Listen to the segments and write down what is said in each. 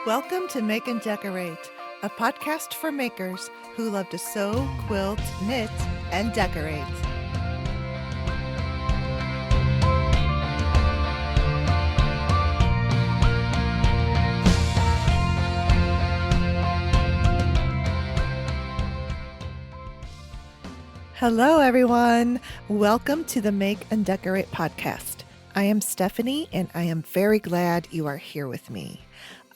Welcome to Make and Decorate, a podcast for makers who love to sew, quilt, knit, and decorate. Hello, everyone. Welcome to the Make and Decorate podcast. I am Stephanie, and I am very glad you are here with me.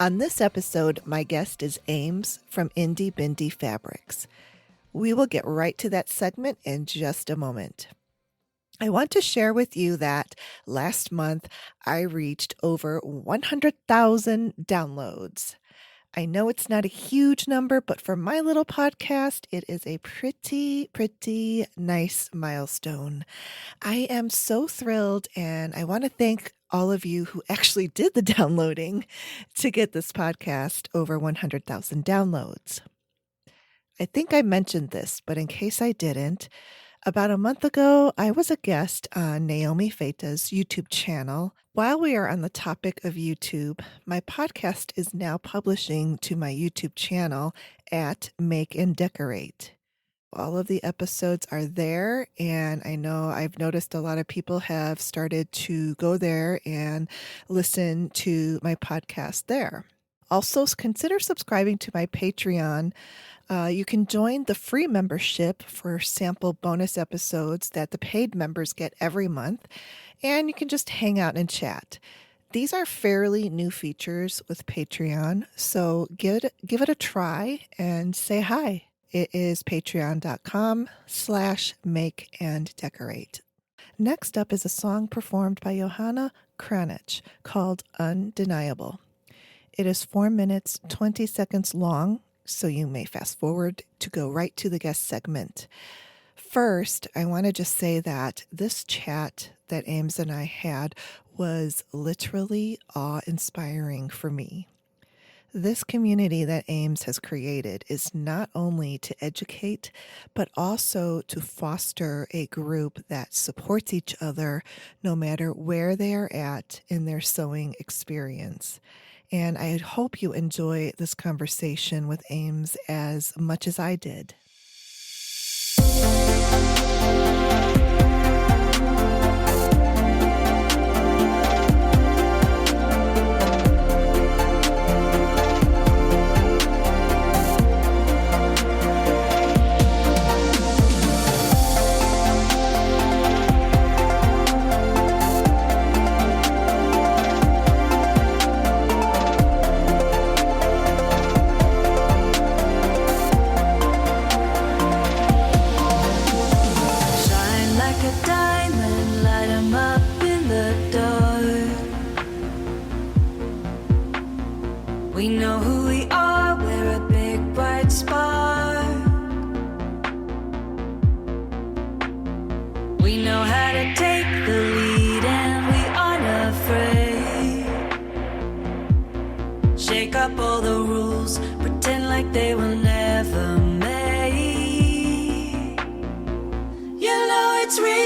On this episode, my guest is Ames from Indy Bindy Fabrics. We will get right to that segment in just a moment. I want to share with you that last month I reached over 100,000 downloads. I know it's not a huge number, but for my little podcast, it is a pretty nice milestone. I am so thrilled, and I want to thank all of you who actually did the downloading to get this podcast over 100,000 downloads. I think I mentioned this, but in case I didn't, about a month ago, I was a guest on Naomi Feita's YouTube channel. While we are on the topic of YouTube, my podcast is now publishing to my YouTube channel at Make and Decorate. All of the episodes are there, and I know I've noticed a lot of people have started to go there and listen to my podcast there. Also, consider subscribing to my Patreon. You can join the free membership for sample bonus episodes that the paid members get every month, and you can just hang out and chat. These are fairly new features with Patreon, so give it a try and say hi. It is patreon.com/makeanddecorate. Next up is a song performed by Johanna Kranich called Undeniable. It is 4 minutes, 20 seconds long, so you may fast forward to go right to the guest segment. First, I want to just say that this chat that Ames and I had was literally awe-inspiring for me. This community that Ames has created is not only to educate, but also to foster a group that supports each other no matter where they are at in their sewing experience. And I hope you enjoy this conversation with Ames as much as I did. We know who we are, we're a big bright spark. We know how to take the lead and we aren't afraid. Shake up all the rules, pretend like they were never made. You know it's real.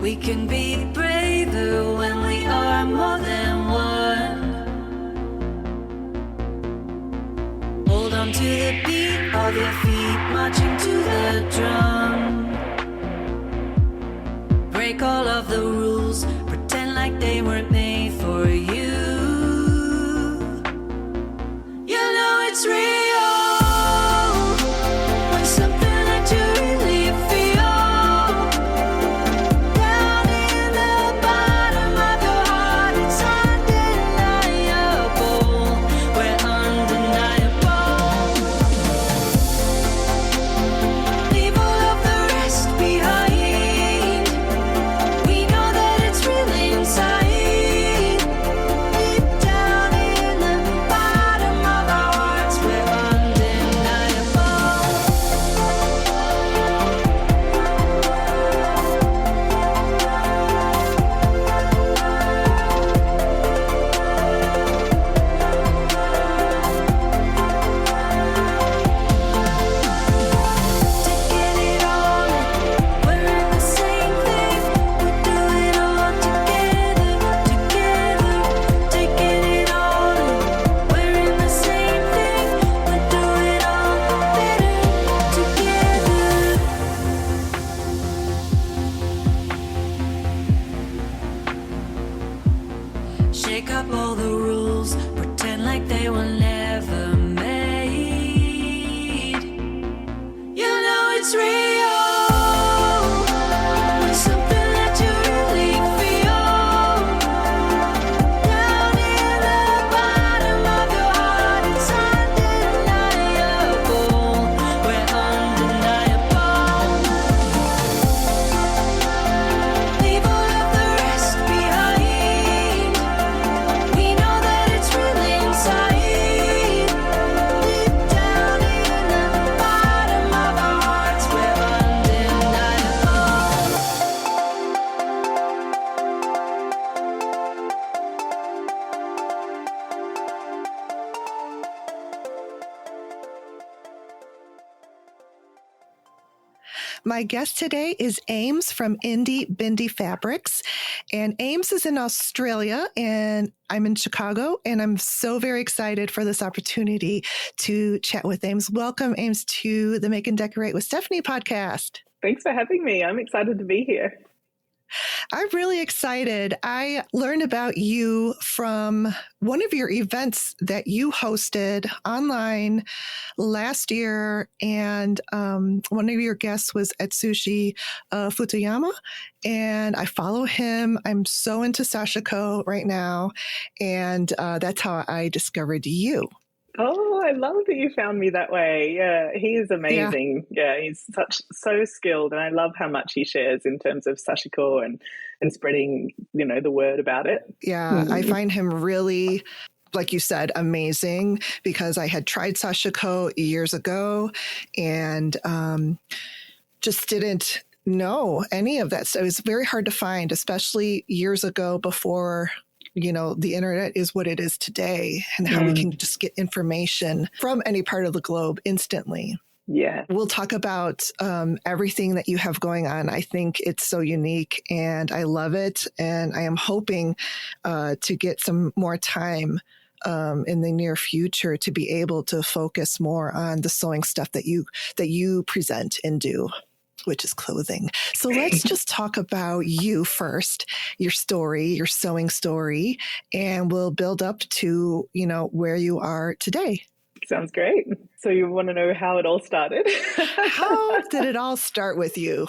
We can be braver when we are more than one. Hold on to the beat of your feet, marching to the drum. Break all of the rules, pretend like they weren't made for you. You know it's real. Leave all of the My guest today is Ames from Indy Bindy Fabrics. And Ames is in Australia, and I'm in Chicago, and I'm so very excited for this opportunity to chat with Ames. Welcome, Ames, to the Make and Decorate with Stephanie podcast. Thanks for having me. I'm excited to be here. I'm really excited. I learned about you from one of your events that you hosted online last year, and one of your guests was Atsushi Futuyama, and I follow him. I'm so into sashiko right now, and that's how I discovered you. Oh, I love that you found me that way. Yeah, he is amazing. Yeah, he's so skilled, and I love how much he shares in terms of sashiko and spreading, the word about it. Yeah, I find him really, like you said, amazing, because I had tried sashiko years ago and just didn't know any of that. So it was very hard to find, especially years ago before the internet is what it is today, and how we can just get information from any part of the globe instantly. Yeah. We'll talk about everything that you have going on. I think it's so unique and I love it. And I am hoping to get some more time in the near future to be able to focus more on the sewing stuff that you present and do, which is clothing. So let's just talk about you first, your story, your sewing story, and we'll build up to, where you are today. Sounds great. So you want to know how it all started? How did it all start with you?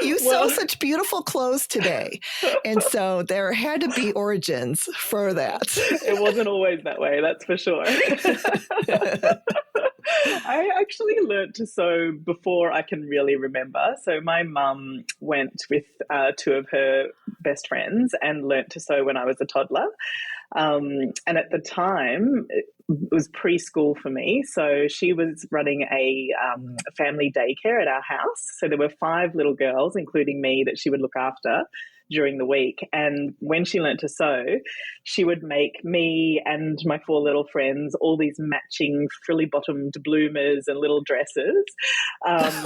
You sew such beautiful clothes today. And so there had to be origins for that. It wasn't always that way, that's for sure. I actually learned to sew before I can really remember. So my mum went with two of her best friends and learnt to sew when I was a toddler. And at the time, it was preschool for me. So she was running a family daycare at our house. So there were 5 little girls, including me, that she would look after during the week. And when she learnt to sew, she would make me and my 4 little friends all these matching frilly bottomed bloomers and little dresses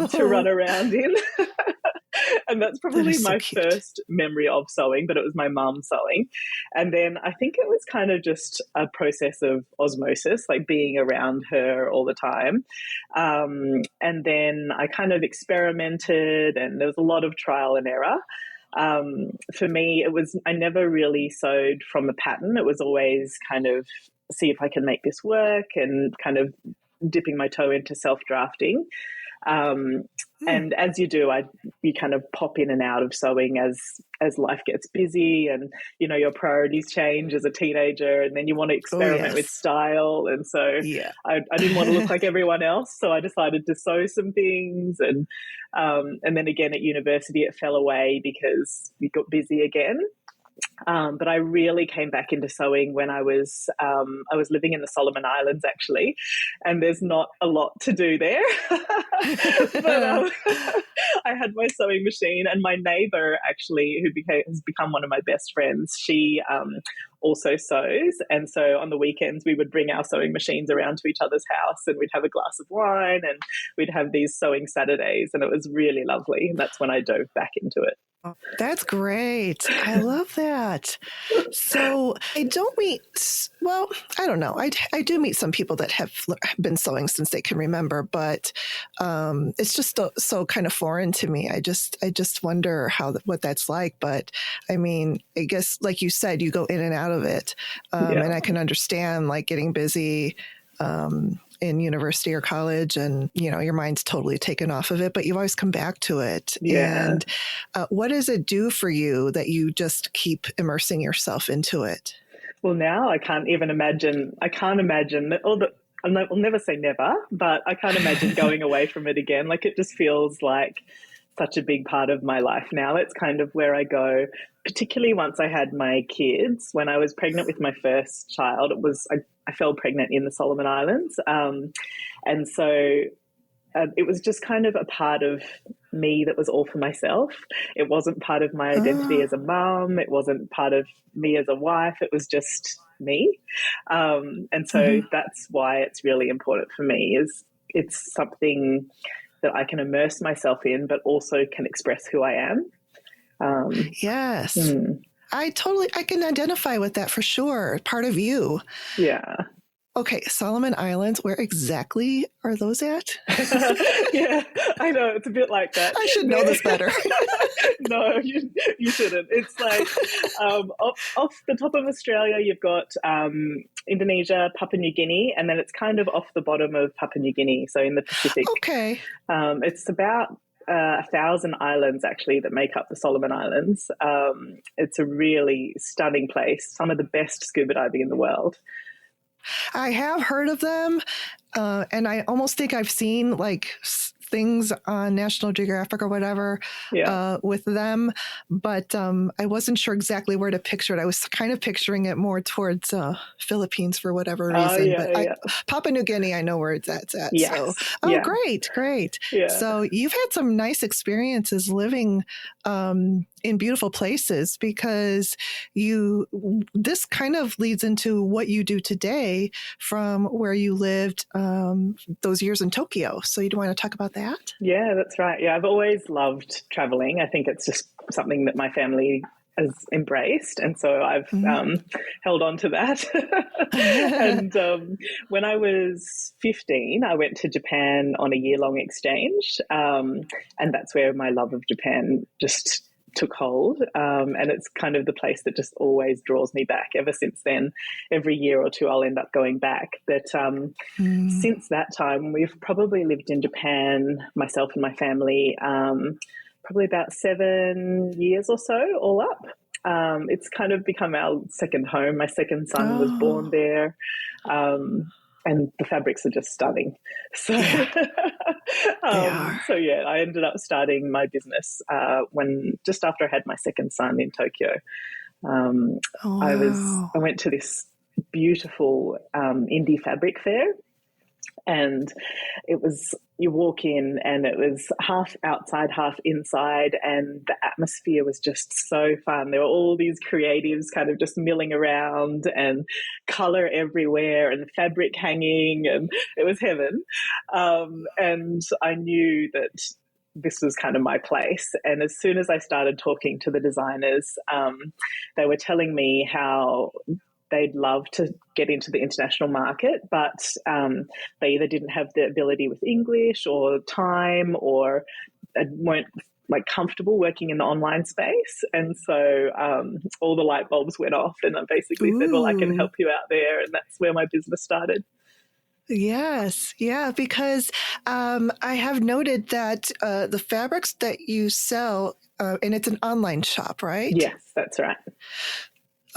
to run around in. And that's probably my first memory of sewing, but it was my mum sewing. And then I think it was kind of just a process of osmosis, like being around her all the time. And then I kind of experimented, and there was a lot of trial and error. For me, I never really sewed from a pattern. It was always kind of see if I can make this work, and kind of dipping my toe into self-drafting. And as you do, you kind of pop in and out of sewing as life gets busy, and your priorities change as a teenager, and then you want to experiment with style. And so I didn't want to look like everyone else, so I decided to sew some things, and then again at university it fell away because we got busy again. But I really came back into sewing when I was living in the Solomon Islands, actually, and there's not a lot to do there. But I had my sewing machine, and my neighbour, actually, who has become one of my best friends, she also sews. And so on the weekends we would bring our sewing machines around to each other's house, and we'd have a glass of wine, and we'd have these sewing Saturdays, and it was really lovely. And that's when I dove back into it. That's great. I love that. So I don't I don't know. I do meet some people that have been sewing since they can remember, but it's just so kind of foreign to me. I just wonder what that's like. But I mean, I guess like you said, you go in and out of it. And I can understand like getting busy in university or college, and your mind's totally taken off of it, but you always come back to it. And what does it do for you that you just keep immersing yourself into it? Well, now I can't imagine that. I'll never say never, but I can't imagine going away from it again. Like, it just feels like such a big part of my life now. It's kind of where I go, particularly once I had my kids. When I was pregnant with my first child, I fell pregnant in the Solomon Islands. And so it was just kind of a part of me that was all for myself. It wasn't part of my identity as a mum. It wasn't part of me as a wife. It was just me. And so that's why it's really important for me, is it's something that I can immerse myself in, but also can express who I am. Yes. I can identify with that for sure. Part of you. Yeah. Okay, Solomon Islands, where exactly are those at? Yeah, I know. It's a bit like that. I should know this better. No, you shouldn't. It's like off the top of Australia, you've got Indonesia, Papua New Guinea, and then it's kind of off the bottom of Papua New Guinea, so in the Pacific. Okay. It's about 1,000 islands actually that make up the Solomon Islands. It's a really stunning place, some of the best scuba diving in the world. I have heard of them, and I almost think I've seen like things on National Geographic or whatever with them, but I wasn't sure exactly where to picture it. I was kind of picturing it more towards Philippines for whatever reason. Papua New Guinea, I know where that's at. Yes. So, great. Yeah. So you've had some nice experiences living in beautiful places, because this kind of leads into what you do today from where you lived those years in Tokyo. So you want to talk about that? Yeah, that's right. Yeah, I've always loved traveling. I think it's just something that my family has embraced, and so I've held on to that. And when I was 15, I went to Japan on a year-long exchange, and that's where my love of Japan just took hold, and it's kind of the place that just always draws me back. Ever since then, every year or two I'll end up going back. But since that time, we've probably lived in Japan, myself and my family, probably about 7 years or so, all up. It's kind of become our second home. My second son was born there. And the fabrics are just stunning. So, I ended up starting my business just after I had my second son in Tokyo. I went to this beautiful Indy Fabric Fair, and you walk in and it was half outside, half inside, and the atmosphere was just so fun. There were all these creatives kind of just milling around, and color everywhere and fabric hanging, and it was heaven. And I knew that this was kind of my place. And as soon as I started talking to the designers, they were telling me how they'd love to get into the international market, but they either didn't have the ability with English or time, or weren't comfortable working in the online space. And so all the light bulbs went off, and I basically said, well, I can help you out there. And that's where my business started. Yes. Yeah. Because I have noted that the fabrics that you sell, and it's an online shop, right? Yes, that's right.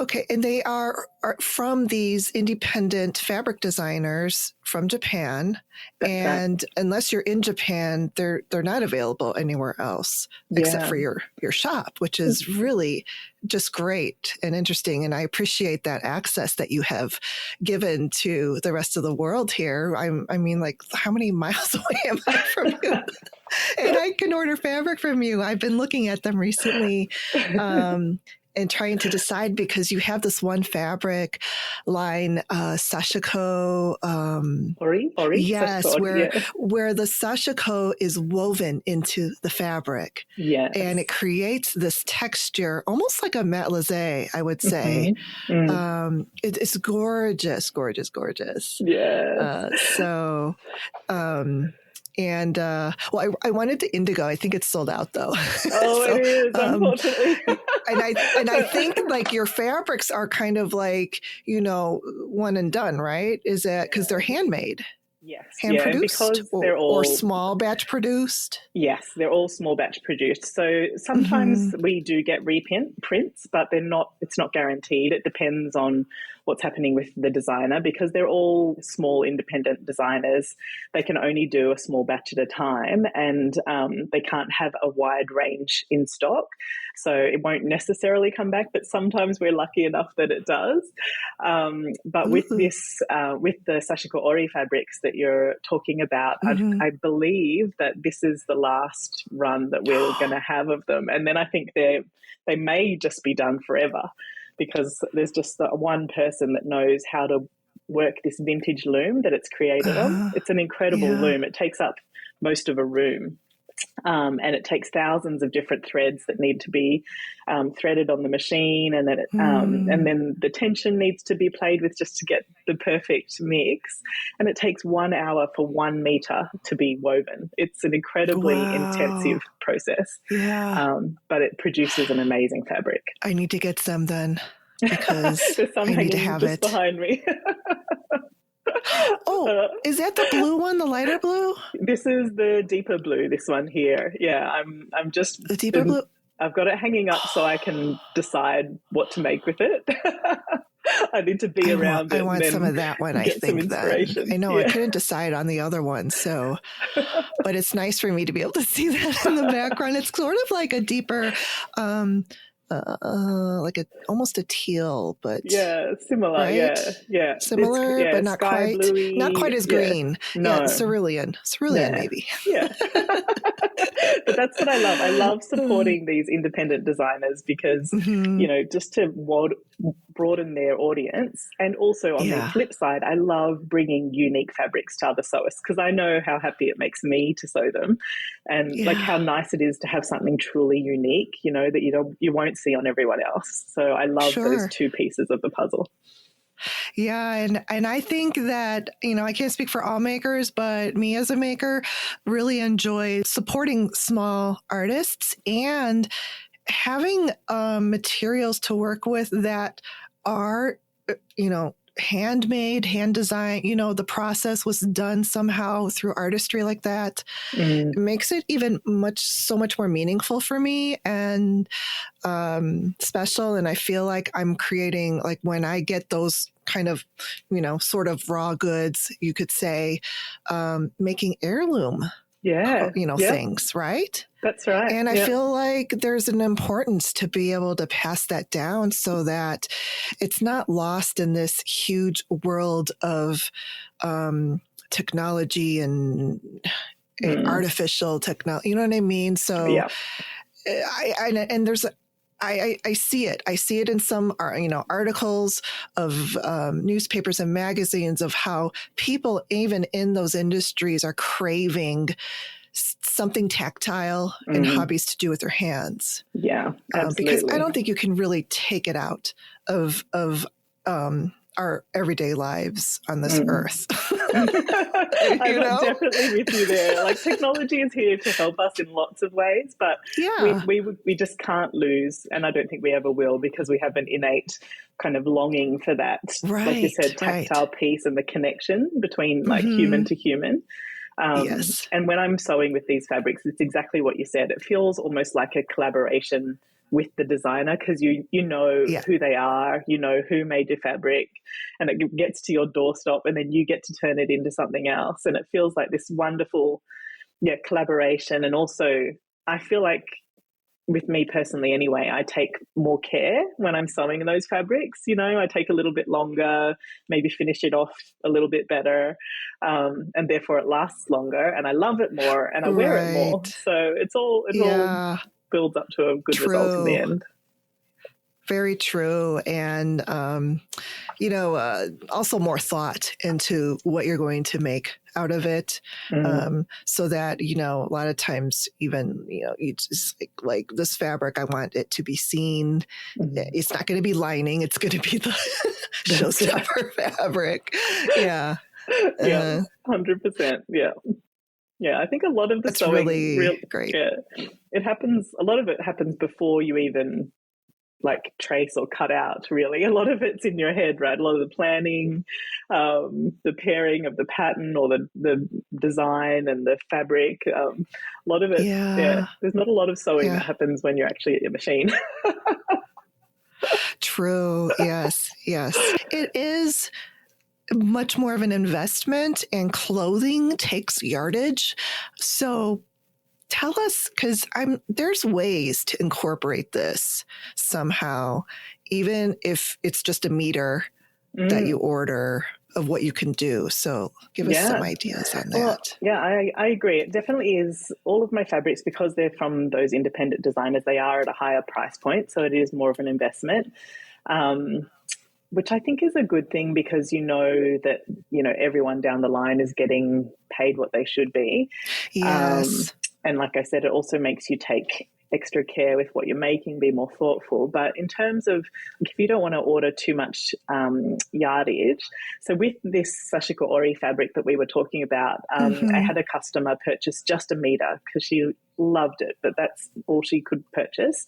Okay, and they are from these independent fabric designers from Japan, and unless you're in Japan, they're not available anywhere else except for your shop, which is really just great and interesting. And I appreciate that access that you have given to the rest of the world here. I mean, how many miles away am I from you? And I can order fabric from you. I've been looking at them recently. And trying to decide, because you have this one fabric line, sashiko. Ori? Yes, where the sashiko is woven into the fabric. Yes. And it creates this texture, almost like a matelassé, I would say. It's gorgeous, gorgeous, gorgeous. Yeah. And I wanted to indigo. I think it's sold out though. It is, unfortunately. and I think your fabrics are kind of one and done, right? Is that because they're handmade? Yes. Hand produced, because they're all or small batch produced. Yes, they're all small batch produced. So sometimes we do get reprints, but it's not guaranteed. It depends on what's happening with the designer, because they're all small independent designers. They can only do a small batch at a time, and they can't have a wide range in stock. So it won't necessarily come back, but sometimes we're lucky enough that it does. But with this, with the Sashiko Ori fabrics that you're talking about, I believe that this is the last run that we're going to have of them. And then I think they may just be done forever, because there's just one person that knows how to work this vintage loom that it's created on. It's an incredible loom. It takes up most of a room. And it takes thousands of different threads that need to be threaded on the machine, and then the tension needs to be played with just to get the perfect mix. And it takes 1 hour for 1 meter to be woven. It's an incredibly intensive process, but it produces an amazing fabric. I need to get some then, because There's some I need to hanging have just it behind me. Oh, is that the blue one, the lighter blue? This is the deeper blue, this one here. Yeah, I'm just... The deeper blue? I've got it hanging up so I can decide what to make with it. I need to be around it. I want some of that one, I think, then. I know, I couldn't decide on the other one, so... But it's nice for me to be able to see that in the background. It's sort of like a deeper... like almost a teal, but similar, right? Similar, but not quite, bluey, not quite as green. No, cerulean, maybe. But that's what I love. I love supporting these independent designers because just to broaden their audience, and also on the flip side, I love bringing unique fabrics to other sewists because I know how happy it makes me to sew them, and like how nice it is to have something truly unique, that you won't see on everyone else. So I love those two pieces of the puzzle. Yeah. And I think that, I can't speak for all makers, but me as a maker really enjoy supporting small artists and having materials to work with that are, handmade, hand designed, the process was done somehow through artistry like that. It makes it even so much more meaningful for me and special. And I feel like I'm creating, like when I get those kind of, sort of raw goods, you could say, making heirloom things, right? That's right. And I feel like there's an importance to be able to pass that down so that it's not lost in this huge world of technology and artificial technology. You know what I mean? So I see it. I see it in some, articles of newspapers and magazines of how people, even in those industries, are craving something tactile and hobbies to do with their hands. Yeah, absolutely. Because I don't think you can really take it out of our everyday lives on this earth. I'm definitely with you there. Like, technology is here to help us in lots of ways, but we just can't lose, and I don't think we ever will, because we have an innate kind of longing for that, like you said, tactile piece and the connection between like human to human. And when I'm sewing with these fabrics, it's exactly what you said. It feels almost like a collaboration with the designer, because you know who they are, who made your fabric, and it gets to your doorstep, and then you get to turn it into something else. And it feels like this wonderful collaboration. And also I feel like, with me personally anyway, I take more care when I'm sewing those fabrics. I take a little bit longer, maybe finish it off a little bit better, and therefore it lasts longer, and I love it more, and I wear it more. So it all builds up to a good result in the end. Very true. And, also more thought into what you're going to make out of it. So that, a lot of times even, you just like this fabric, I want it to be seen. It's not going to be lining. It's going to be the showstopper fabric. Yeah. 100%. Yeah. Yeah, I think a lot of the sewing really great. Yeah, it happens. A lot of it happens before you even like trace or cut out. Really, a lot of it's in your head, right? A lot of the planning, the pairing of the pattern or the design and the fabric. A lot of it. Yeah, there's not a lot of sewing that happens when you're actually at your machine. True. Yes. It is much more of an investment, and clothing takes yardage. So tell us, because there's ways to incorporate this somehow, even if it's just a meter that you order of what you can do. So give us some ideas on that. Well, I agree. It definitely is. All of my fabrics, because they're from those independent designers, they are at a higher price point. So it is more of an investment. Which I think is a good thing, because that everyone down the line is getting paid what they should be. Yes. And like I said, it also makes you take extra care with what you're making, be more thoughtful. But in terms of if you don't want to order too much yardage, so with this Sashiko Ori fabric that we were talking about, I had a customer purchase just a meter because she loved it, but that's all she could purchase.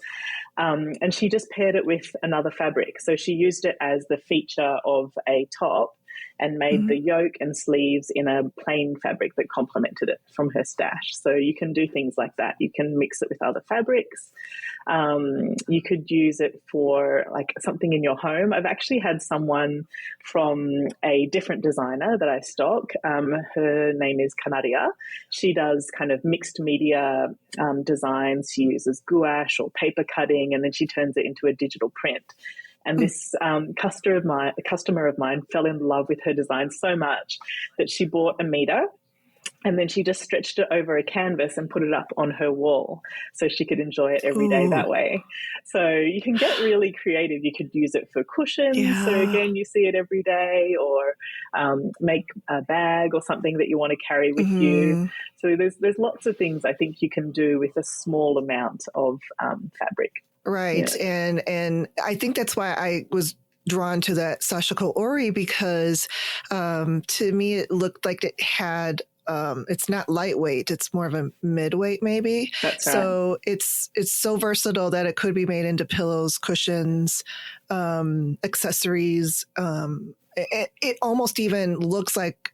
And she just paired it with another fabric. So she used it as the feature of a top and made the yoke and sleeves in a plain fabric that complemented it from her stash. So you can do things like that. You can mix it with other fabrics. You could use it for like something in your home. I've actually had someone from a different designer that I stock. Her name is Canaria. She does kind of mixed media designs. She uses gouache or paper cutting, and then she turns it into a digital print. And this customer of mine fell in love with her design so much that she bought a meter and then she just stretched it over a canvas and put it up on her wall so she could enjoy it every day that way. So you can get really creative. You could use it for cushions. Yeah. So again, you see it every day, or make a bag or something that you want to carry with you. So there's lots of things I think you can do with a small amount of fabric. Right. Yeah. And I think that's why I was drawn to that Sashiko Ori, because to me it looked like it had it's not lightweight, it's more of a midweight maybe. That's right. So it's so versatile that it could be made into pillows, cushions, accessories. It almost even looks like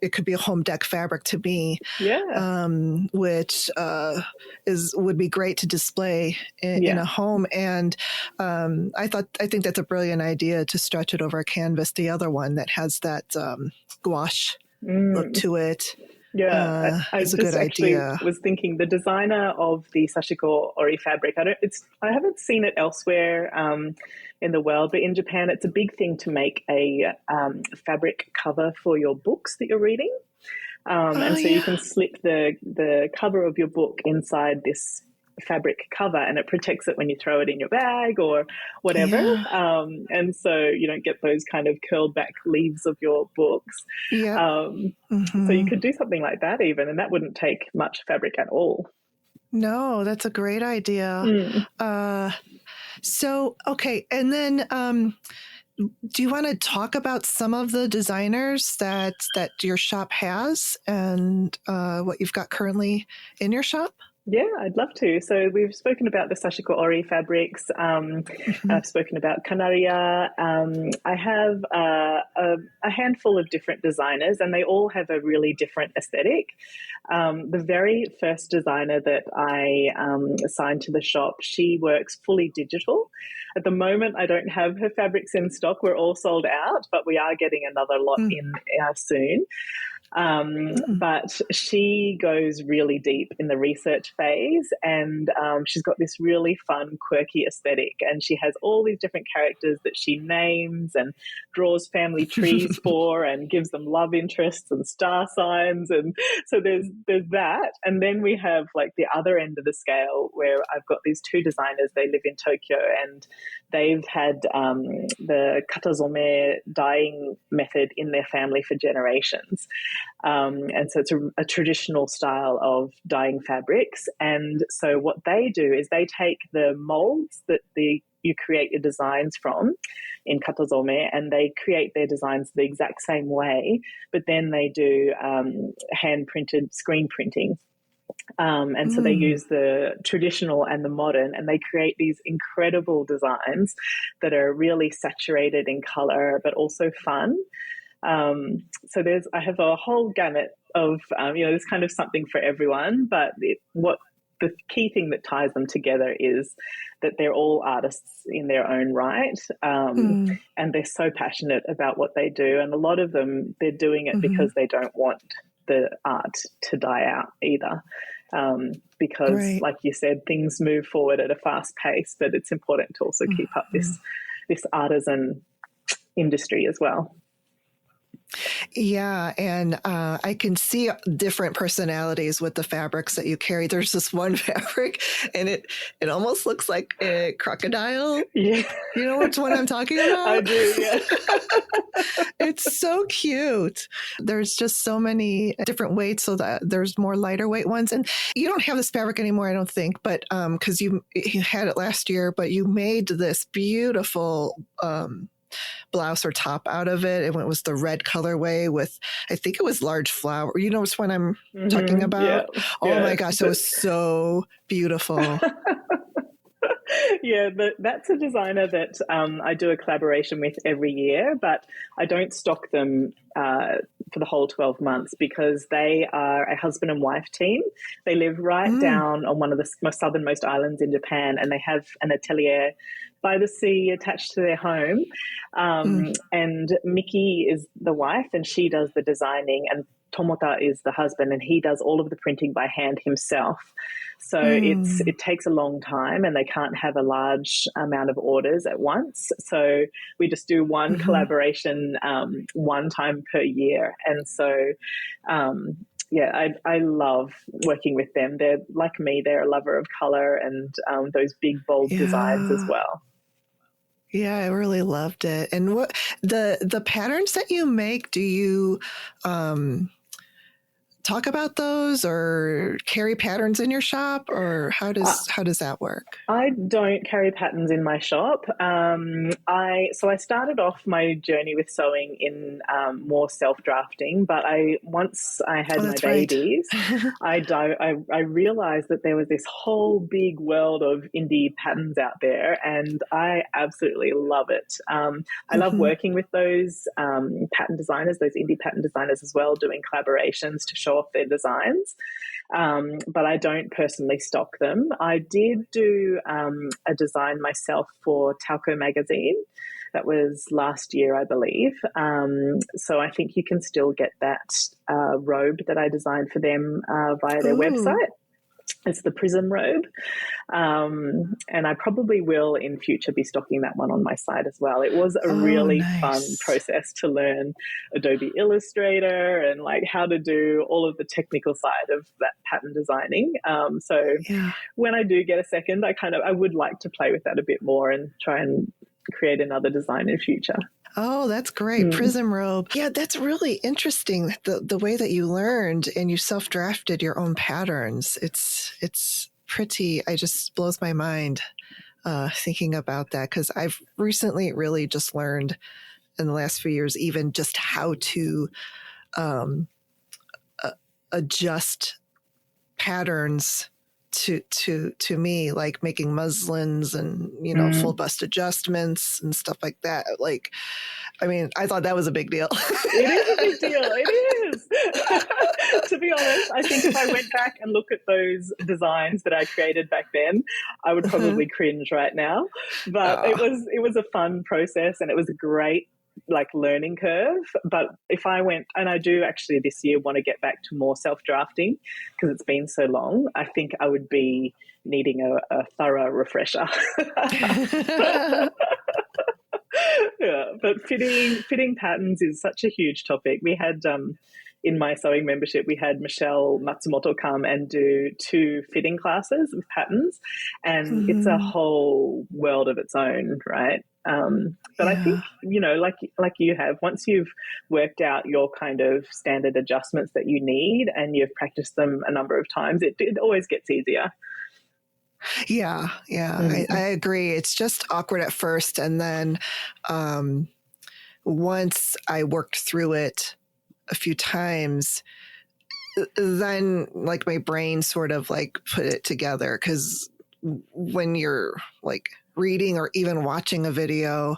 it could be a home deck fabric to me. Yeah. Which would be great to display in a home. And I think that's a brilliant idea to stretch it over a canvas. The other one that has that gouache look to it. Yeah, I is a just good actually idea. Was thinking the designer of the Sashiko Ori fabric. I haven't seen it elsewhere in the world, but in Japan, it's a big thing to make a fabric cover for your books that you're reading, and so you can slip the cover of your book inside this fabric cover, and it protects it when you throw it in your bag or whatever. And so you don't get those kind of curled back leaves of your books. So you could do something like that even, and that wouldn't take much fabric at all. No, that's a great idea. So, okay. And then do you want to talk about some of the designers that your shop has and what you've got currently in your shop? Yeah, I'd love to. So we've spoken about the Sashiko Ori fabrics. I've spoken about Canaria. I have a handful of different designers, and they all have a really different aesthetic. The very first designer that I assigned to the shop, she works fully digital. At the moment, I don't have her fabrics in stock. We're all sold out, but we are getting another lot in soon. But she goes really deep in the research phase, and she's got this really fun, quirky aesthetic, and she has all these different characters that she names and draws family trees for and gives them love interests and star signs. And so there's that. And then we have like the other end of the scale where I've got these two designers. They live in Tokyo, and they've had the katazome dyeing method in their family for generations. And so it's a traditional style of dyeing fabrics. And so what they do is they take the molds that you create your designs from in katazome, and they create their designs the exact same way, but then they do hand-printed screen printing. And so they use the traditional and the modern, and they create these incredible designs that are really saturated in color, but also fun. So I have a whole gamut of, there's kind of something for everyone, but the key thing that ties them together is that they're all artists in their own right. And they're so passionate about what they do. And a lot of them, they're doing it because they don't want the art to die out either. Because like you said, things move forward at a fast pace, but it's important to also keep up this artisan industry as well. Yeah, and I can see different personalities with the fabrics that you carry. There's this one fabric, and it almost looks like a crocodile. Yeah, You know which one I'm talking I about? do. Yeah. It's so cute. There's just so many different weights, so that there's more lighter weight ones. And you don't have this fabric anymore, I don't think, but because you had it last year, but you made this beautiful blouse or top out of it. And it was the red colorway with, I think it was large flower. You know which one I'm talking Yeah. about? Oh my gosh, it was so beautiful. Yeah, that's a designer that I do a collaboration with every year, but I don't stock them for the whole 12 months because they are a husband and wife team. They live right down on one of the most southernmost islands in Japan, and they have an atelier by the sea attached to their home. And Miki is the wife, and she does the designing, and Tomota is the husband, and he does all of the printing by hand himself. So it takes a long time, and they can't have a large amount of orders at once. So we just do one collaboration one time per year. And so, yeah, I love working with them. They're like me, they're a lover of color and those big, bold designs as well. Yeah, I really loved it. And what the patterns that you make, do you talk about those or carry patterns in your shop, or how does that work? I don't carry patterns in my shop. I started off my journey with sewing in more self-drafting, but once I had my babies, I realized that there was this whole big world of indie patterns out there, and I absolutely love it. I love working with those pattern designers, those indie pattern designers as well, doing collaborations to show off their designs. But I don't personally stock them. I did do a design myself for Tahki magazine. That was last year, I believe. So I think you can still get that robe that I designed for them via their website. It's the Prism robe. And I probably will in future be stocking that one on my site as well. It was a really fun process to learn Adobe Illustrator and like how to do all of the technical side of that pattern designing. When I do get a second, I would like to play with that a bit more and try and create another design in future. Oh, that's great. Prism robe. Yeah, that's really interesting. The way that you learned and you self-drafted your own patterns. It's pretty, it just blows my mind thinking about that, because I've recently really just learned in the last few years even just how to adjust patterns to me, like making muslins and, full bust adjustments and stuff like that. Like, I mean, I thought that was a big deal. It is a big deal. It is. To be honest, I think if I went back and look at those designs that I created back then, I would probably cringe right now. But it was a fun process, and it was a great learning curve. But if I went, and I do actually this year want to get back to more self-drafting because it's been so long, I think I would be needing a thorough refresher. Yeah, but fitting patterns is such a huge topic. We had in my sewing membership, we had Michelle Matsumoto come and do 2 fitting classes with patterns, and it's a whole world of its own, right? But I think, like you have, once you've worked out your kind of standard adjustments that you need and you've practiced them a number of times, it always gets easier. Yeah. I agree. It's just awkward at first. And then once I worked through it a few times, then like my brain sort of like put it together, because when you're like reading or even watching a video,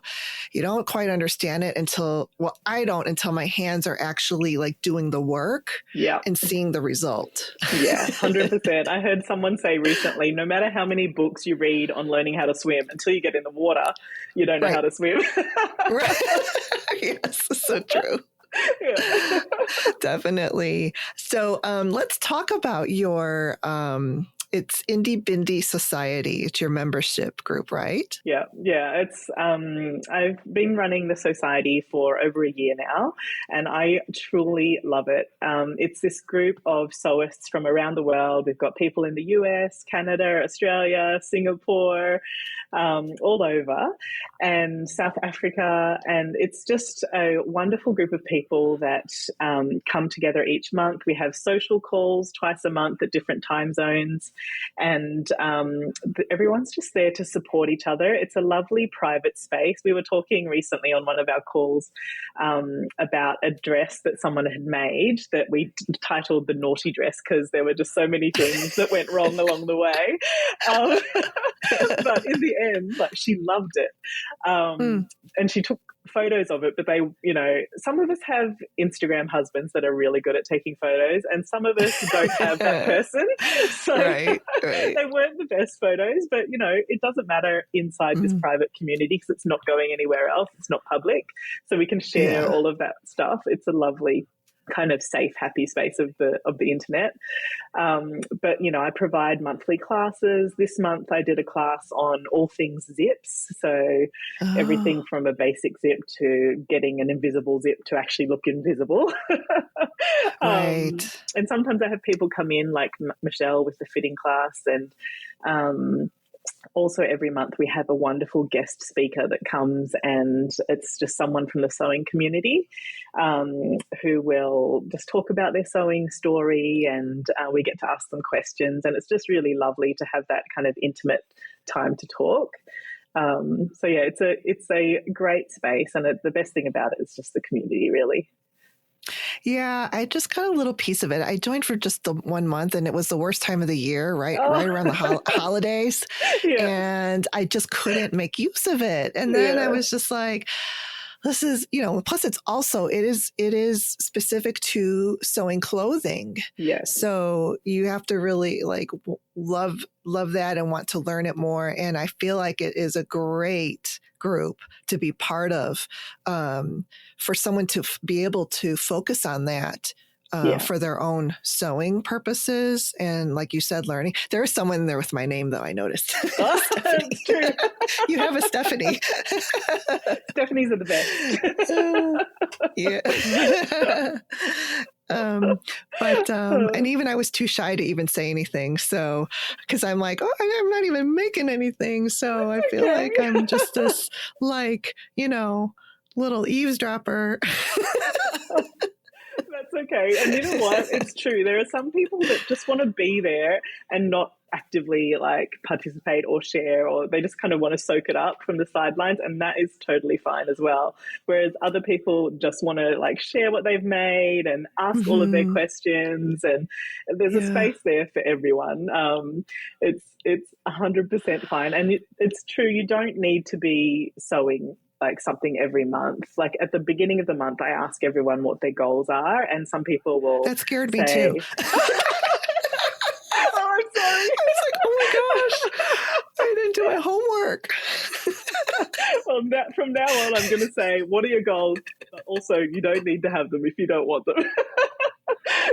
you don't quite understand it until my hands are actually like doing the work and seeing the result. Yeah, 100%. I heard someone say recently, no matter how many books you read on learning how to swim, until you get in the water, you don't know how to swim. Right. Yes, so true. Yeah. Definitely. So let's talk about your it's Indy Bindy Society. It's your membership group, right? Yeah. It's I've been running the society for over a year now, and I truly love it. It's this group of sewists from around the world. We've got people in the US, Canada, Australia, Singapore, all over, and South Africa. And it's just a wonderful group of people that come together each month. We have social calls twice a month at different time zones, and everyone's just there to support each other. It's a lovely private space. We were talking recently on one of our calls about a dress that someone had made that we titled the naughty dress because there were just so many things that went wrong along the way. But in the end, like, she loved it. And she took photos of it, but they, some of us have Instagram husbands that are really good at taking photos, and some of us don't have that person. So Right. they weren't the best photos, but it doesn't matter inside this private community because it's not going anywhere else. It's not public. So we can share all of that stuff. It's a lovely kind of safe, happy space of the internet. But I provide monthly classes. This month I did a class on all things zips. So everything from a basic zip to getting an invisible zip to actually look invisible. Right. And sometimes I have people come in like Michelle with the fitting class, and also every month we have a wonderful guest speaker that comes, and it's just someone from the sewing community who will just talk about their sewing story, and we get to ask them questions, and it's just really lovely to have that kind of intimate time to talk. So yeah, it's a great space, and the best thing about it is just the community, really. Yeah, I just got a little piece of it. I joined for just the 1 month, and it was the worst time of the year, right around the holidays. Yeah. And I just couldn't make use of it. And then I was just like, this is, plus it is specific to sewing clothing. Yes. So you have to really love that and want to learn it more. And I feel like it is a great group to be part of, for someone to be able to focus on that for their own sewing purposes. And like you said, learning. There is someone there with my name, though, I noticed. That's true. You have a Stephanie. Stephanie's are the best. Yeah. And even I was too shy to even say anything. So, because I'm like, I'm not even making anything. So I feel like I'm just this little eavesdropper. That's okay. And you know what? It's true. There are some people that just want to be there and not actively participate or share, or they just kind of want to soak it up from the sidelines, and that is totally fine as well. Whereas other people just want to share what they've made and ask all of their questions, and there's a space there for everyone. It's 100% fine, and it's true. You don't need to be sewing something every month. At the beginning of the month, I ask everyone what their goals are, and some people will. That scared me too. Oh, I'm sorry. I was like, oh my gosh, I didn't do my homework. Well, from now on, I'm going to say, what are your goals? But also, you don't need to have them if you don't want them.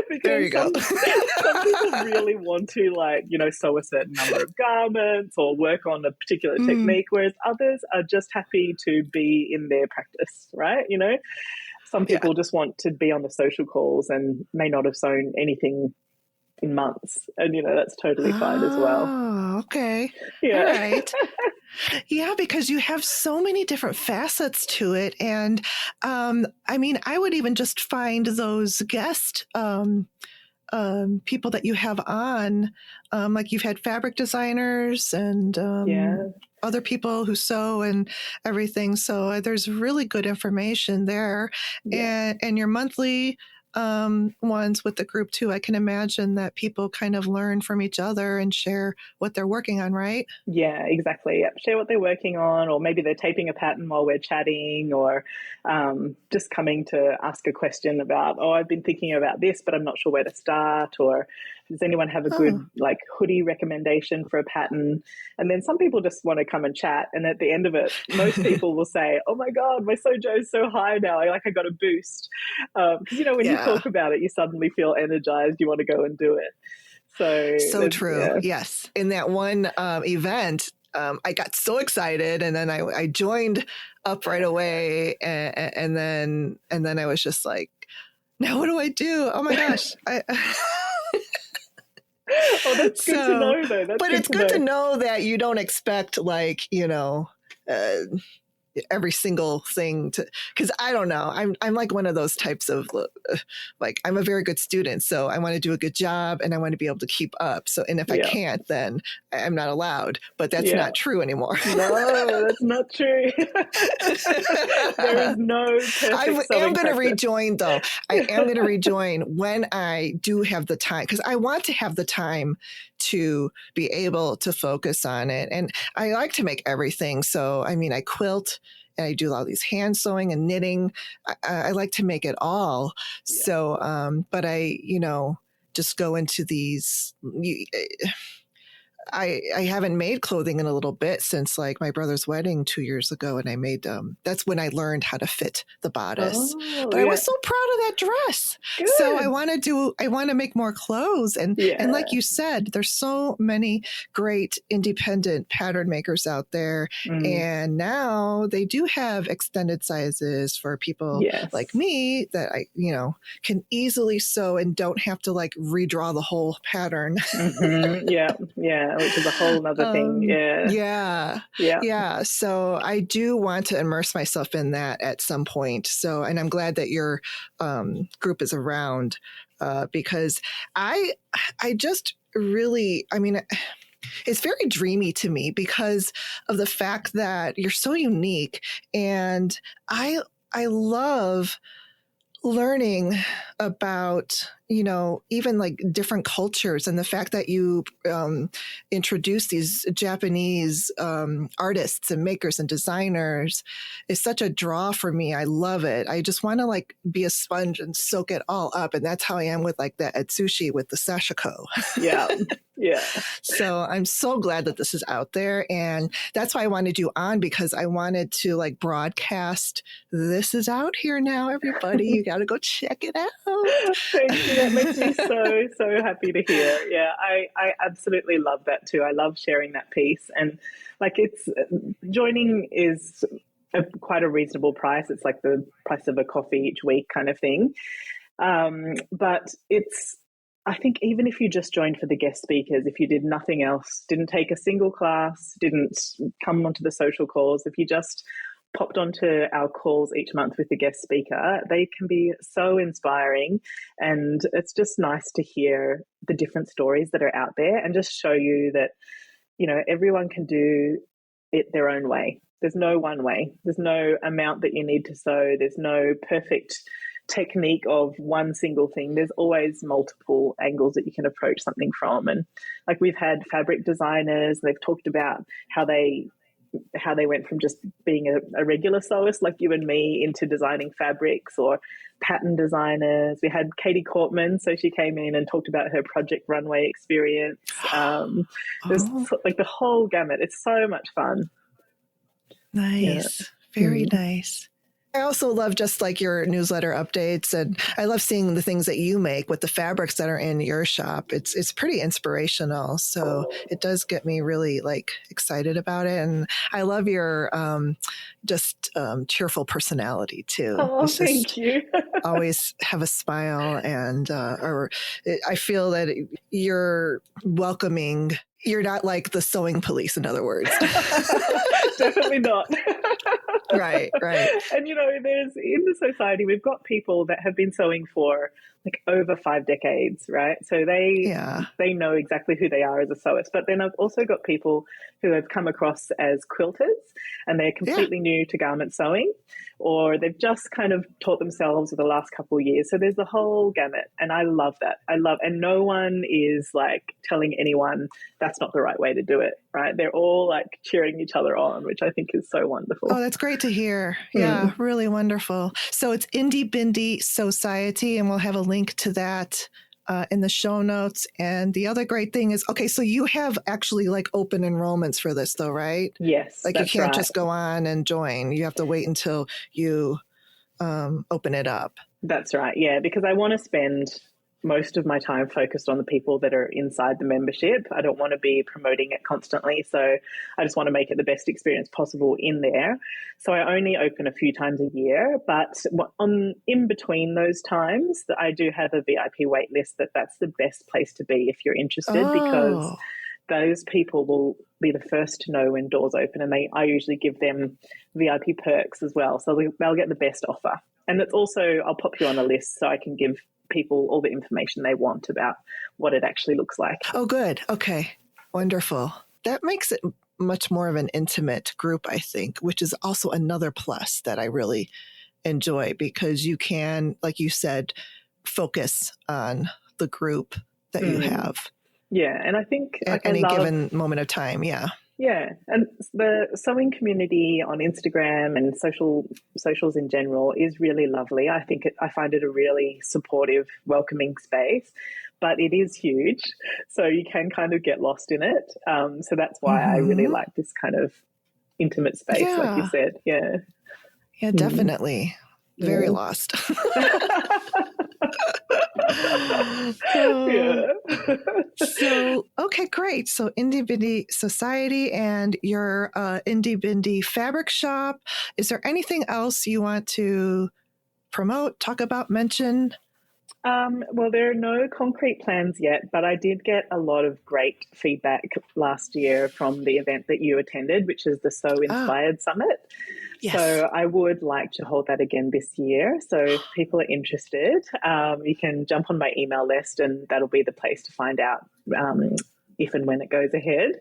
Because there you go. Some people really want to sew a certain number of garments or work on a particular technique, whereas others are just happy to be in their practice, right? Some people just want to be on the social calls and may not have sewn anything in months, and that's totally fine as well. Oh, okay. Yeah. All right. Yeah, because you have so many different facets to it. And I would even just find those guest people that you have on, like you've had fabric designers and other people who sew and everything. So there's really good information there. And your monthly ones with the group too. I can imagine that people kind of learn from each other and share what they're working on, right? Yeah, exactly. Share what they're working on, or maybe they're taping a pattern while we're chatting, or just coming to ask a question about, I've been thinking about this, but I'm not sure where to start, or does anyone have a good hoodie recommendation for a pattern? And then some people just want to come and chat. And at the end of it, most people will say, oh my God, my sojo is so high now. I got a boost. Because, when you talk about it, you suddenly feel energized. You want to go and do it. So true. yeah. Yes. In that one event, I got so excited, and then I joined up right away, and then I was just like, now what do I do? Oh my gosh. Oh, that's good to know, though. But it's good to know that you don't expect, like, every single thing because I don't know. I'm like one of those types of, like, I'm a very good student. So I want to do a good job and I want to be able to keep up. So, and if I can't, then I'm not allowed, but that's not true anymore. No, that's not true. There is no perfect I am sewing going to practice. rejoin, though. I am going to rejoin when I do have the time, because I want to have the time to be able to focus on it. And I like to make everything. So, I mean, I quilt and I do all these hand sewing and knitting. I like to make it all. Yeah. So, but I, just go into these. I haven't made clothing in a little bit since, like, my brother's wedding 2 years ago, and I made that's when I learned how to fit the bodice. But I was so proud of that dress. Good. So I want to make more clothes, and like you said, there's so many great independent pattern makers out there, and now they do have extended sizes for people like me that I can easily sew and don't have to, like, redraw the whole pattern. Yeah, which is a whole other thing. Yeah. So I do want to immerse myself in that at some point. So, and I'm glad that your group is around because I just really, I mean, it's very dreamy to me because of the fact that you're so unique, and I love learning about, even like different cultures, and the fact that you introduce these Japanese artists and makers and designers is such a draw for me. I love it. I just want to, like, be a sponge and soak it all up. And that's how I am with, like, that Atsushi with the sashiko. Yeah. So I'm so glad that this is out there. And that's why I wanted you on, because I wanted to, like, broadcast, this is out here now, everybody. You got to go check it out. Thank you. That makes me so happy to hear. Yeah, I absolutely love that too. I love sharing that piece. And, like, joining is quite a reasonable price. It's like the price of a coffee each week kind of thing. But I think even if you just joined for the guest speakers, if you did nothing else, didn't take a single class, didn't come onto the social calls, if you just popped onto our calls each month with the guest speaker, they can be so inspiring. And it's just nice to hear the different stories that are out there and just show you that, everyone can do it their own way. There's no one way. There's no amount that you need to sew. There's no perfect technique of one single thing. There's always multiple angles that you can approach something from. And, like, we've had fabric designers, they've talked about how they went from just being a regular sewist like you and me into designing fabrics, or pattern designers. We had Katie Cortman, so she came in and talked about her Project Runway experience. There's like the whole gamut. It's so much fun. Nice. Very nice. I also love just, like, your newsletter updates, and I love seeing the things that you make with the fabrics that are in your shop. It's pretty inspirational. So it does get me really, like, excited about it. And I love your cheerful personality too. Oh, thank you. Always have a smile, and I feel that you're welcoming. You're not like the sewing police, in other words. Definitely not. Right. And, there's, in the society, we've got people that have been sewing for, like, over 5 decades, right? So they know exactly who they are as a sewist. But then I've also got people who have come across as quilters, and they're completely new to garment sewing, or they've just kind of taught themselves over the last couple of years. So there's the whole gamut, and I love that. And no one is, like, telling anyone that's not the right way to do it, right? They're all, like, cheering each other on, which I think is so wonderful. Oh, that's great to hear. Yeah, really wonderful. So it's Indy Bindy Society, and we'll have a link to that in the show notes. And the other great thing is, okay, so you have actually, like, open enrollments for this, though, right? Yes. Like, you can't just go on and join. You have to wait until you open it up. That's right. Yeah, because I want to spend most of my time focused on the people that are inside the membership. I don't want to be promoting it constantly. So I just want to make it the best experience possible in there. So I only open a few times a year, but in between those times, I do have a VIP wait list that's the best place to be if you're interested, because those people will be the first to know when doors open, and I usually give them VIP perks as well. So they'll get the best offer. And it's also, I'll pop you on a list so I can give people all the information they want about what it actually looks like. Oh, good. Okay. Wonderful. That makes it much more of an intimate group, I think, which is also another plus that I really enjoy, because you can, like you said, focus on the group that you have. Yeah. And I think at any given moment of time. Yeah. Yeah, and the sewing community on Instagram and socials in general is really lovely. I find it a really supportive, welcoming space, but it is huge, so you can kind of get lost in it. So that's why I really like this kind of intimate space, like you said. Yeah. Yeah, definitely. Very lost. So, okay, great. So Indy Bindy Society and your Indy Bindy Fabric Shop. Is there anything else you want to promote, talk about, mention? Well, there are no concrete plans yet, but I did get a lot of great feedback last year from the event that you attended, which is the Sew Inspired Summit. Yes. So I would like to hold that again this year. So if people are interested, you can jump on my email list, and that'll be the place to find out if and when it goes ahead.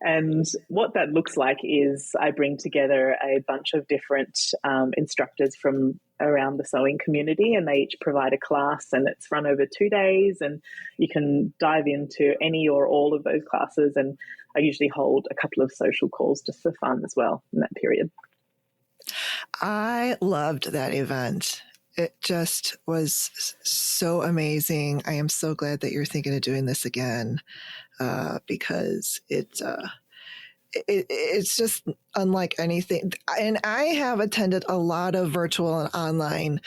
And what that looks like is I bring together a bunch of different instructors from around the sewing community, and they each provide a class, and it's run over 2 days, and you can dive into any or all of those classes. And I usually hold a couple of social calls just for fun as well in that period. I loved that event. It just was so amazing. I am so glad that you're thinking of doing this again, because it's just unlike anything. And I have attended a lot of virtual and online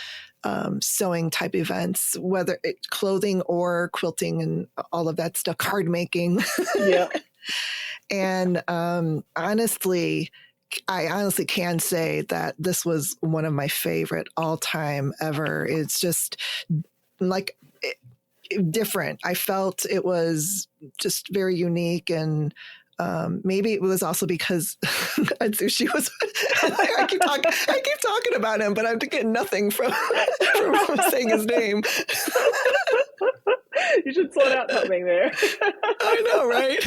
sewing type events, whether it's clothing or quilting and all of that stuff, card making. Yeah. And I honestly can say that this was one of my favorite all time ever. It's just like different. I felt it was just very unique, and maybe it was also because Atsushi was. I keep talking about him, but I'm getting nothing from saying his name. You should sort out something there. I know, right?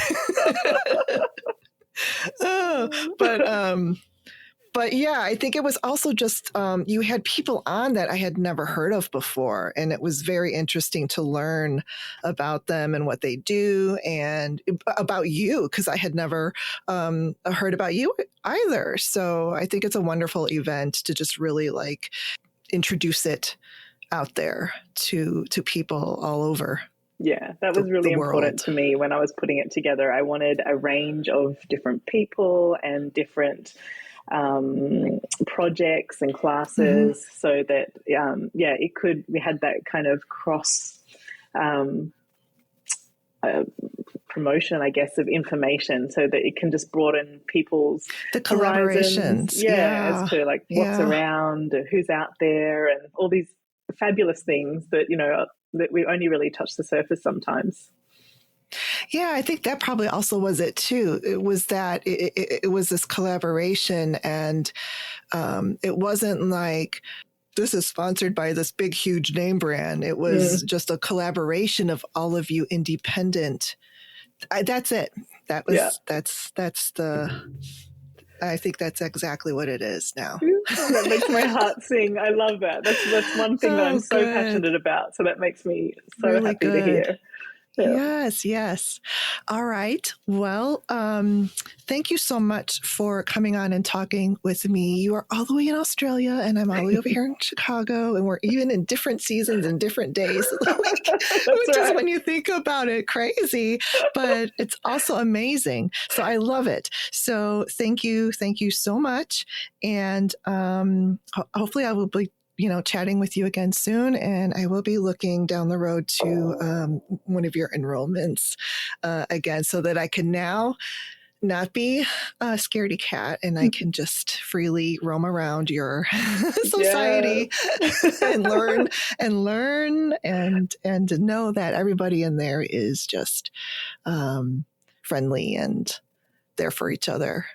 But yeah, I think it was also just you had people on that I had never heard of before, and it was very interesting to learn about them and what they do, and about you, because I had never heard about you either. So I think it's a wonderful event to just really like introduce it out there to people all over. Yeah, that was really important to me when I was putting it together. I wanted a range of different people and different projects and classes, so that we had that kind of cross promotion, I guess, of information, so that it can just broaden people's collaborations. As to like what's around, who's out there, and all these fabulous things that that we only really touch the surface sometimes. Yeah, I think that probably also was it too. It was that it was this collaboration, and it wasn't like this is sponsored by this big, huge name brand. It was just a collaboration of all of you independent. That's it. That was that's the. I think that's exactly what it is now. That makes my heart sing. I love that. That's one thing that I'm so passionate about. So that makes me so really happy to hear. Yeah. Yes. All right. Well, thank you so much for coming on and talking with me. You are all the way in Australia, and I'm all the way over here in Chicago, and we're even in different seasons and different days of the week, which is, when you think about it, crazy, but it's also amazing. So I love it. So thank you so much, and hopefully I will be chatting with you again soon. And I will be looking down the road to one of your enrollments again so that I can now not be a scaredy cat and I can just freely roam around your Yes. society and learn and know that everybody in there is just friendly and there for each other.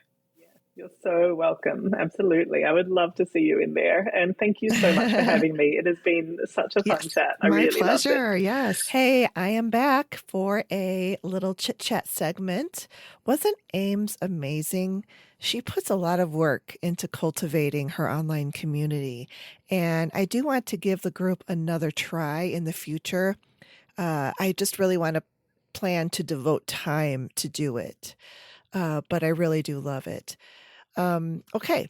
You're so welcome. Absolutely. I would love to see you in there. And thank you so much for having me. It has been such a fun Yes, chat. I my really loved it. pleasure. Yes. Hey, I am back for a little chit chat segment. Wasn't Ames amazing? She puts a lot of work into cultivating her online community. And I do want to give the group another try in the future. I just really want to plan to devote time to do it. But I really do love it. Okay.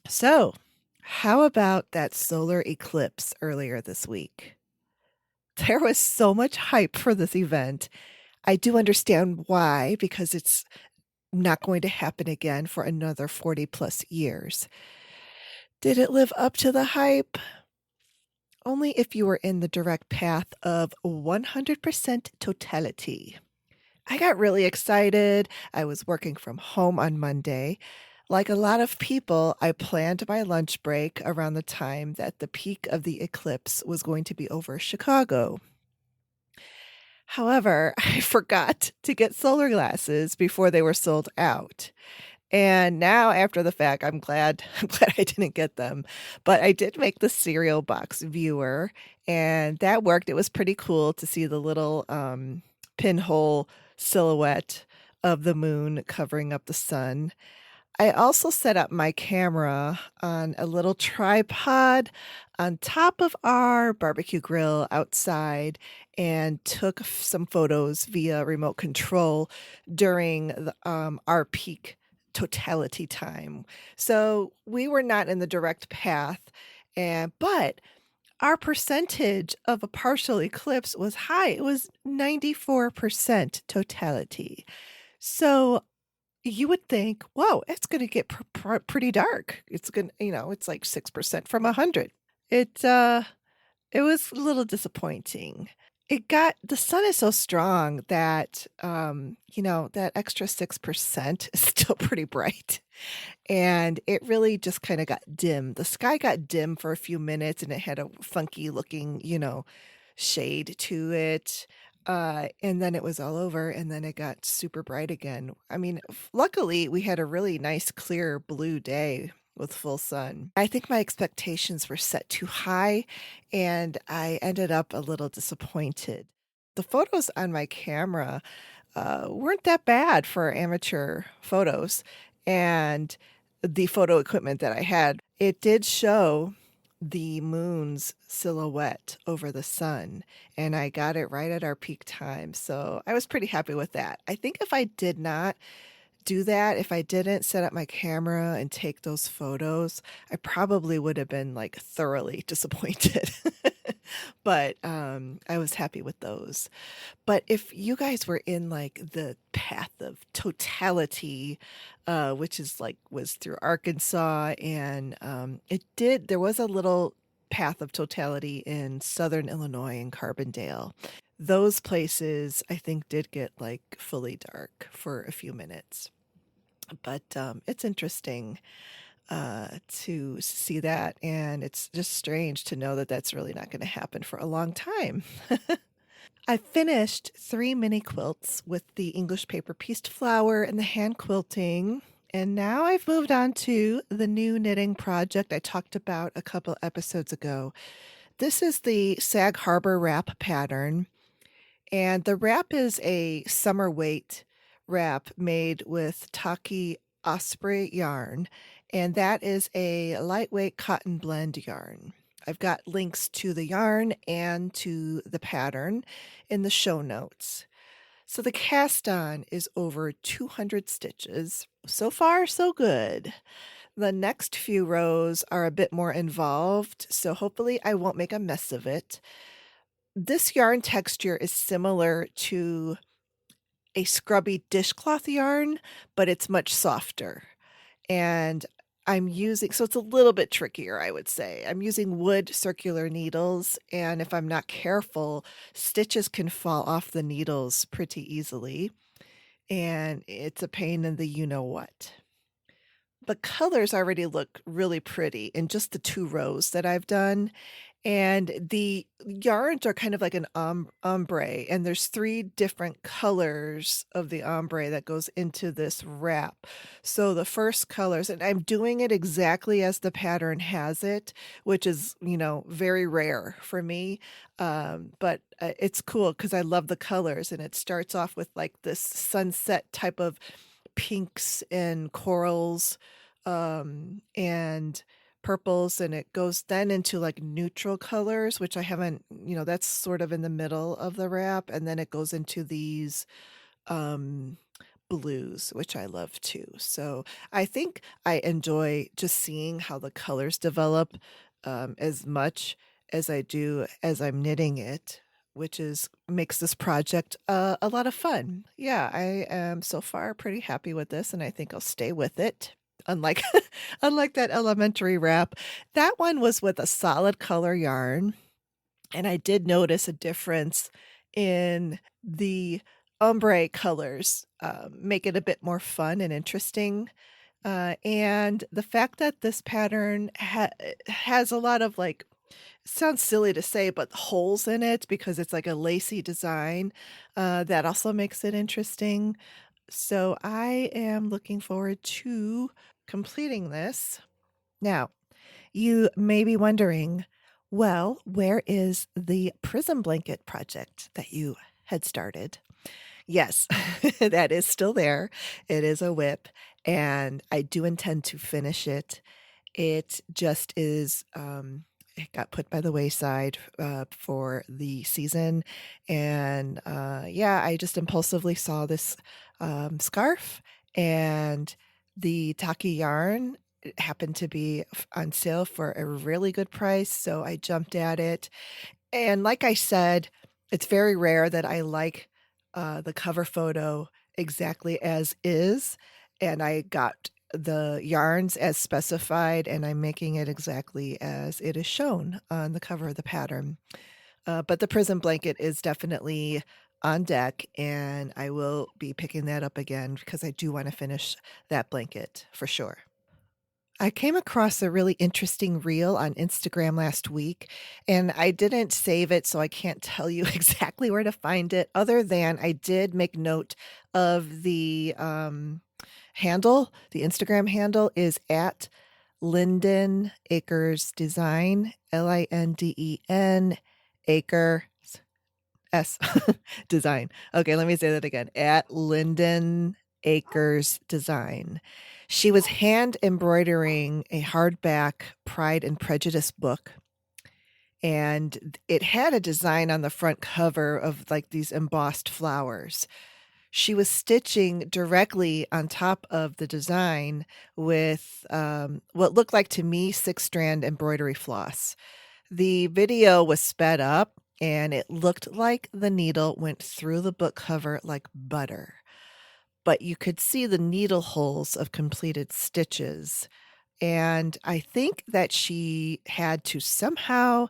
So, how about that solar eclipse earlier this week? There was so much hype for this event. I do understand why, because it's not going to happen again for another 40 plus years. Did it live up to the hype? Only if you were in the direct path of 100% totality. I got really excited. I was working from home on Monday. Like a lot of people, I planned my lunch break around the time that the peak of the eclipse was going to be over Chicago. However, I forgot to get solar glasses before they were sold out. And now after the fact, I'm glad I didn't get them. But I did make the cereal box viewer and that worked. It was pretty cool to see the little pinhole silhouette of the moon covering up the sun. I also set up my camera on a little tripod on top of our barbecue grill outside and took some photos via remote control during our peak totality time. So we were not in the direct path, but our percentage of a partial eclipse was high. It was 94% totality. So you would think, whoa, it's going to get pretty dark. It's going to, it's like 6% from 100. It was a little disappointing. The sun is so strong that, that extra 6% is still pretty bright. And it really just kind of got dim. The sky got dim for a few minutes and it had a funky looking, shade to it. And then it was all over and then it got super bright again. I mean, luckily we had a really nice clear blue day with full sun. I think my expectations were set too high and I ended up a little disappointed. The photos on my camera weren't that bad for amateur photos. And the photo equipment that I had, it did show the moon's silhouette over the sun, and I got it right at our peak time. So I was pretty happy with that. I think if I did not do that, if I didn't set up my camera and take those photos, I probably would have been like thoroughly disappointed. But I was happy with those. But if you guys were in like the path of totality, which is like was through Arkansas, and there was a little path of totality in southern Illinois and Carbondale. Those places I think did get like fully dark for a few minutes. But it's interesting to see that, and it's just strange to know that that's really not going to happen for a long time. I finished 3 mini quilts with the English paper pieced flower and the hand quilting, and now I've moved on to the new knitting project I talked about a couple episodes ago. This is the Sag Harbor Wrap pattern, and the wrap is a summer weight wrap made with Tahki osprey yarn, and that is a lightweight cotton blend yarn. I've got links to the yarn and to the pattern in the show notes. So the cast on is over 200 stitches. So far, so good. The next few rows are a bit more involved, so hopefully I won't make a mess of it. This yarn texture is similar to a scrubby dishcloth yarn, but it's much softer. And I'm using, so it's a little bit trickier, I would say. I'm using wood circular needles, and if I'm not careful, stitches can fall off the needles pretty easily, and it's a pain in the you know what. The colors already look really pretty in just the 2 rows that I've done, and the yarns are kind of like an ombre, and there's 3 different colors of the ombre that goes into this wrap. So the first colors, and I'm doing it exactly as the pattern has it, which is, very rare for me. But it's cool because I love the colors, and it starts off with like this sunset type of pinks and corals, and purples, and it goes then into like neutral colors, which I haven't, that's sort of in the middle of the wrap, and then it goes into these um blues, which I love too. So I think I enjoy just seeing how the colors develop, as much as I do as I'm knitting it, which is makes this project a lot of fun. Yeah, I am so far pretty happy with this, and I think I'll stay with it. Unlike unlike that elementary wrap, that one was with a solid color yarn, and I did notice a difference in the ombre colors, make it a bit more fun and interesting. And the fact that this pattern has a lot of like, sounds silly to say, but holes in it because it's like a lacy design, that also makes it interesting. So I am looking forward to completing this. Now, you may be wondering, well, where is the prism blanket project that you had started? Yes, that is still there. It is a whip, and I do intend to finish it. It just is, it got put by the wayside for the season. And yeah, I just impulsively saw this scarf, and the Tahki yarn happened to be on sale for a really good price. So I jumped at it. And like I said, it's very rare that I like the cover photo exactly as is. And I got the yarns as specified, and I'm making it exactly as it is shown on the cover of the pattern. But the prism blanket is definitely on deck, and I will be picking that up again because I do want to finish that blanket for sure. I came across a really interesting reel on Instagram last week, and I didn't save it, so I can't tell you exactly where to find it, other than I did make note of the handle. The Instagram handle is at Linden Acres Design, Linden Acre S Design. Okay, let me say that again. At Linden Acres Design. She was hand embroidering a hardback Pride and Prejudice book, and it had a design on the front cover of like these embossed flowers. She was stitching directly on top of the design with what looked like to me 6-strand embroidery floss. The video was sped up, and it looked like the needle went through the book cover like butter. But you could see the needle holes of completed stitches. And I think that she had to somehow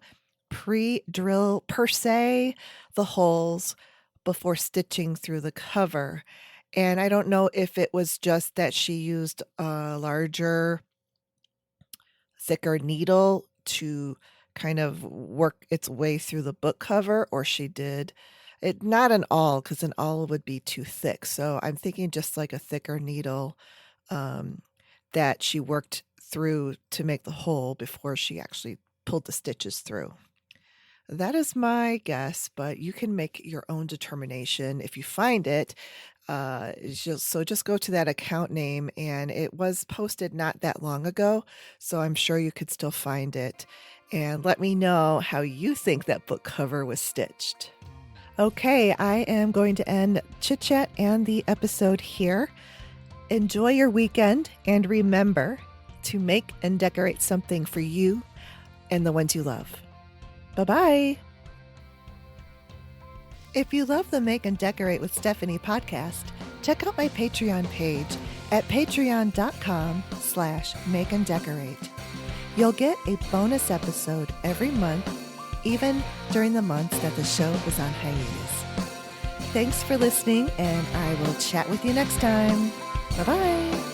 pre-drill, per se, the holes before stitching through the cover. And I don't know if it was just that she used a larger, thicker needle to kind of work its way through the book cover, or she did it not an awl, because an awl would be too thick. So I'm thinking just like a thicker needle, that she worked through to make the hole before she actually pulled the stitches through. That is my guess, but you can make your own determination if you find it. So just go to that account name, and it was posted not that long ago, so I'm sure you could still find it. And let me know how you think that book cover was stitched. Okay, I am going to end Chit Chat and the episode here. Enjoy your weekend, and remember to make and decorate something for you and the ones you love. Bye-bye. If you love the Make and Decorate with Stephanie podcast, check out my Patreon page at patreon.com/ patreon.com/makeanddecorate. You'll get a bonus episode every month, even during the months that the show is on hiatus. Thanks for listening, and I will chat with you next time. Bye-bye.